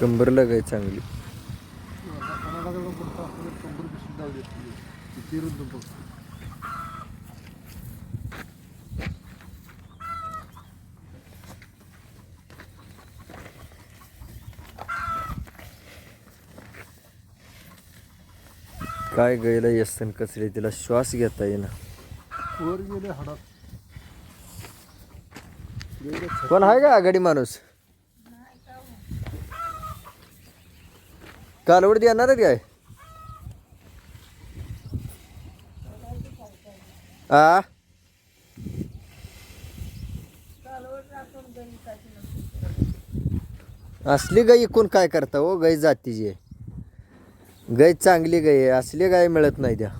कंबरला गाय चांगली. काय गायला यसन कसले तिला श्वास घेता येईना. वर गेले हाडात. कोण आहे का आघाडी माणूस? कालवड देणार आहे काय? आ असली गाय इकून काय करता हो? गाय जातीची आहे. गाय चांगली गाय आहे, असली गाय मिळत नाही त्या.